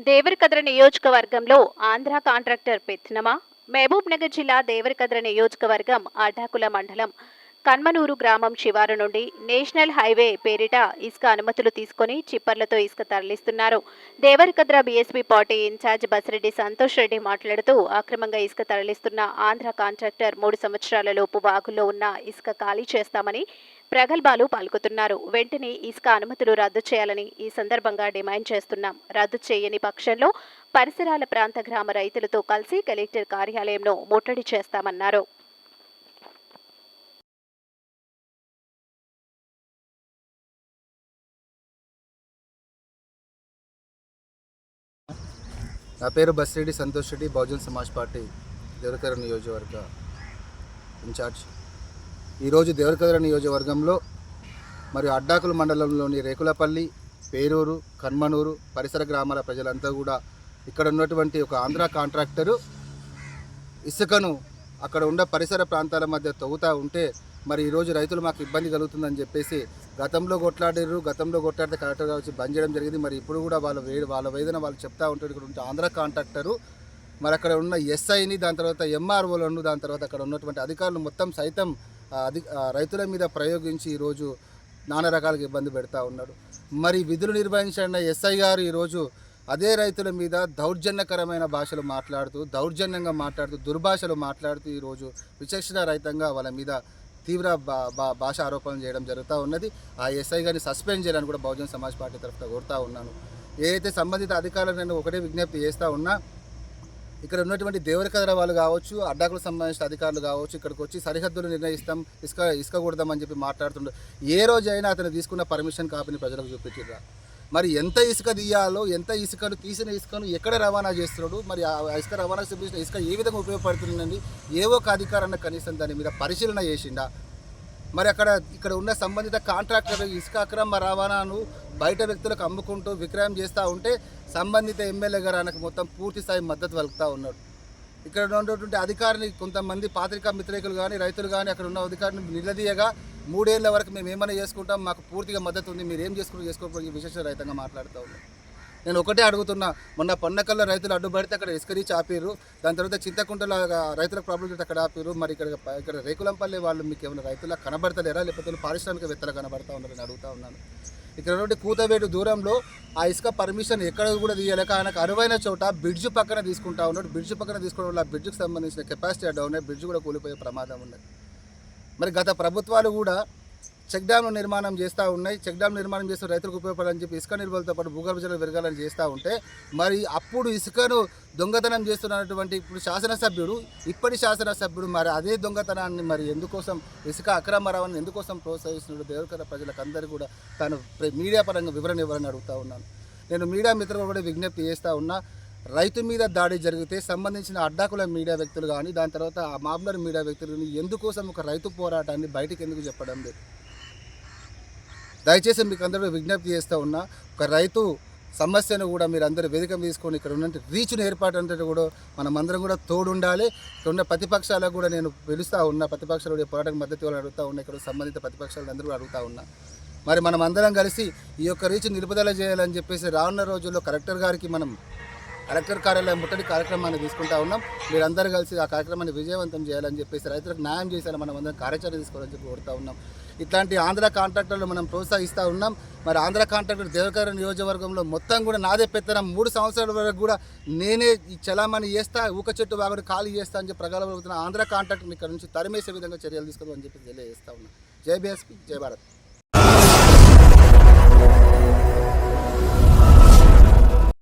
దేవరకద్ర నియోజకవర్గంలో ఆంధ్ర కాంట్రాక్టర్ పెత్తనమా? మహబూబ్నగర్ జిల్లా దేవరకద్ర నియోజకవర్గం అడ్డాకుల మండలం కన్మనూరు గ్రామం శివారు నుండి నేషనల్ హైవే పేరిట ఇసుక అనుమతులు తీసుకుని చిప్పర్లతో ఇసుక తరలిస్తున్నారు. Devarakadra BSP party in charge Basireddy Santosh Reddy మాట్లాడుతూ అక్రమంగా ఇసుక తరలిస్తున్న ఆంధ్ర కాంట్రాక్టర్ 3 సంవత్సరాల లోపు వాగుల్లో ఉన్న ఇసుక ఖాళీ చేస్తామని ప్రగల్భాలు పలుకుతున్నారు. వెంటనే ఇసుక అనుమతులు రద్దు చేయాలని ఈ సందర్భంగా డిమాండ్ చేస్తున్నాం. రద్దు చేయని పక్షంలో పరిసరాల ప్రాంత గ్రామ రైతులతో కలిసి కలెక్టర్ కార్యాలయంను ముట్టడి చేస్తామన్నారు. నా పేరు బసిరెడ్డి సంతోష్ రెడ్డి, బహుజన్ సమాజ్ పార్టీ దేవరకద్ర నియోజకవర్గ ఇన్ఛార్జ్. ఈరోజు దేవరకద్ర నియోజకవర్గంలో మరియు అడ్డాకుల మండలంలోని రేకులపల్లి, పేరూరు, కన్మనూరు పరిసర గ్రామాల ప్రజలంతా కూడా ఇక్కడ ఉన్నటువంటి ఒక ఆంధ్ర కాంట్రాక్టరు ఇసుకను అక్కడ ఉన్న పరిసర ప్రాంతాల మధ్య తవ్వుతూ ఉంటే మరి ఈరోజు రైతులు మాకు ఇబ్బంది కలుగుతుందని చెప్పేసి గతంలో కొట్లాడితే కలెక్టర్ వచ్చి బంద్ చేయడం జరిగింది. మరి ఇప్పుడు కూడా వాళ్ళ వేదన వాళ్ళు చెప్తా ఉంటారు. ఇక్కడ ఉంటే ఆంధ్ర కాంట్రాక్టరు మరి అక్కడ ఉన్న ఎస్ఐని, దాని తర్వాత ఎంఆర్ఓలను, దాని తర్వాత అక్కడ ఉన్నటువంటి అధికారులు మొత్తం సైతం రైతుల మీద ప్రయోగించి ఈరోజు నానా రకాలుగా ఇబ్బంది పెడతా ఉన్నాడు. మరి విధులు నిర్వహించిన ఎస్ఐ గారు ఈరోజు అదే రైతుల మీద దౌర్జన్యకరమైన భాషలు మాట్లాడుతూ, దౌర్జన్యంగా మాట్లాడుతూ, దుర్భాషలు మాట్లాడుతూ ఈరోజు విచక్షణ రహితంగా వాళ్ళ మీద తీవ్ర భాష ఆరోపణలు చేయడం జరుగుతూ ఉన్నది. ఆ ఎస్ఐ గారిని సస్పెండ్ చేయాలని కూడా బహుజన్ సమాజ్ పార్టీ తరఫున కోరుతూ ఉన్నాను. ఏదైతే సంబంధిత అధికారులు నేను ఒకటే విజ్ఞప్తి చేస్తూ ఉన్నా, ఇక్కడ ఉన్నటువంటి దేవరకద్ర వాళ్ళు కావచ్చు, అడ్డాకులకు సంబంధించిన అధికారులు కావచ్చు, ఇక్కడికి వచ్చి సరిహద్దులు నిర్ణయిస్తాం, ఇసుక కొడదామని చెప్పి మాట్లాడుతుండే ఏ రోజైనా అతను తీసుకున్న పర్మిషన్ కాపీని ప్రజలకు చూపించారా? మరి ఎంత ఇసుక తీయాలో, ఎంత ఇసుకను తీసిన ఇసుకను ఎక్కడ రవాణా చేస్తున్నాడు, మరి ఆ ఇసుక రవాణా చేసిన ఇసుక ఏ విధంగా ఉపయోగపడుతుందండి? ఏ ఒక్క అధికారాన్ని కనీసం దాని మీద పరిశీలన చేసిండా? మరి ఇక్కడ ఉన్న సంబంధిత కాంట్రాక్టర్ ఇసుక అక్రమ రవాణాను బయట వ్యక్తులకు అమ్ముకుంటూ విక్రయం చేస్తూ ఉంటే సంబంధిత ఎమ్మెల్యే గారు ఆయనకు మొత్తం పూర్తి స్థాయి మద్దతు పలుకుతూ ఉన్నాడు. ఇక్కడ ఉన్నటువంటి అధికారిని కొంతమంది పాత్రికా మిత్రేకులు కానీ రైతులు కానీ అక్కడ ఉన్న అధికారిని నిలదీయగా 3 ఏళ్ల వరకు మేము ఏమైనా చేసుకుంటాం, మాకు పూర్తిగా మద్దతు ఉంది, మీరు ఏం చేసుకోకపోతే విశేష రైతంగా మాట్లాడుతూ ఉన్నాం. నేను ఒకటే అడుగుతున్నా, మొన్న పన్నకల్లో రైతులు అడ్డుపడితే అక్కడ ఇసుక రీచ్ ఆపిర్రు, దాని తర్వాత చింతకుంటలో రైతులకు ప్రాబ్లం అక్కడ ఆపిర్రు. మరి ఇక్కడ రేకులంపల్లి వాళ్ళు మీకు ఏమైనా రైతులా కనబడతలేరా, లేకపోతే పారిశ్రామికవేత్తలు కనబడతా ఉన్నారని అడుగుతా ఉన్నాను. ఇక్కడ నుండి కూతవేటు దూరంలో ఆ ఇసుక పర్మిషన్ ఎక్కడ కూడా తీయలేక ఆయనకు అనువైన చోట బ్రిడ్జ్ పక్కన తీసుకుంటా ఉన్నాడు. బ్రిడ్జ్ పక్కన తీసుకోవడం వల్ల ఆ బ్రిడ్జ్కి సంబంధించిన కెపాసిటీ డౌన్ అయ్యి బ్రిడ్జ్ కూడా కూలిపోయే ప్రమాదం ఉన్నది. మరి గత ప్రభుత్వాలు కూడా చెక్ డ్యామ్లు నిర్మాణం చేస్తూ ఉన్నాయి. చెక్ డ్యామ్ నిర్మాణం చేస్తూ రైతులకు ఉపయోగపడాలని చెప్పి ఇసుక నిల్వలతో పాటు భూగర్భ జలాలు పెరగాలని చేస్తూ ఉంటే మరి అప్పుడు ఇసుకను దొంగతనం చేస్తున్నటువంటి ఇప్పటి శాసనసభ్యుడు మరి అదే దొంగతనాన్ని మరి ఎందుకోసం, ఇసుక అక్రమ రవాణాన్ని ఎందుకోసం ప్రోత్సహిస్తున్నాడు? దేవరకద్ర ప్రజలకందరూ కూడా తాను మీడియా పరంగా వివరణ ఇవ్వాలని అడుగుతూ ఉన్నాను. నేను మీడియా మిత్రులు కూడా విజ్ఞప్తి చేస్తూ ఉన్నా, రైతు మీద దాడి జరిగితే సంబంధించిన అడ్డాకుల మీడియా వ్యక్తులు కానీ, దాని తర్వాత ఆ మాబ్లర్ మీడియా వ్యక్తులు కానీ ఎందుకోసం ఒక రైతు పోరాటాన్ని బయటకు ఎందుకు చెప్పడం లేదు? దయచేసి మీకు అందరూ విజ్ఞప్తి చేస్తూ ఉన్నా, ఒక రైతు సమస్యను కూడా మీరు అందరూ వేదిక తీసుకొని ఇక్కడ ఉన్న రీచ్ను ఏర్పాటు అంటే కూడా మనమందరం కూడా తోడుండాలి. ఇక్కడ ఉన్న ప్రతిపక్షాలకు కూడా నేను పిలుస్తూ ఉన్నా, ప్రతిపక్షాలు కూడా పోరాటానికి మద్దతు ఇవ్వాలని అడుగుతూ ఉన్నా, ఇక్కడ సంబంధిత ప్రతిపక్షాలను అందరూ అడుగుతూ ఉన్నా. మరి మనం అందరం కలిసి ఈ యొక్క రీచ్ నిలుపుదల చేయాలని చెప్పేసి రానున్న రోజుల్లో కలెక్టర్ కార్యాలయం ముట్టడి కార్యక్రమాన్ని తీసుకుంటా ఉన్నాం. మీరందరూ కలిసి ఆ కార్యక్రమాన్ని విజయవంతం చేయాలని చెప్పేసి, రైతులకు న్యాయం చేయాలని మనం అందరం కార్యాచరణ తీసుకోవాలని చెప్పి కోరుతూ ఉన్నాం. ఇట్లాంటి ఆంధ్ర కాంట్రాక్టర్లు మనం ప్రోత్సహిస్తూ ఉన్నాం. మరి ఆంధ్ర కాంట్రాక్టర్ దేవరకద్ర నియోజకవర్గంలో మొత్తం కూడా నాదే పెత్తనం, 3 సంవత్సరాల వరకు కూడా నేనే ఈ చలామణి చేస్తా, ఊక చెట్టు బాగా ఖాళీ చేస్తా అని చెప్పి ప్రగల్భాలుతున్న ఆంధ్ర కాంట్రాక్టర్ని ఇక్కడ నుంచి తరిమేసే విధంగా చర్యలు తీసుకోవాలని చెప్పి తెలియజేస్తూ ఉన్నాం. జై బీఎస్పీ, జై భారత్.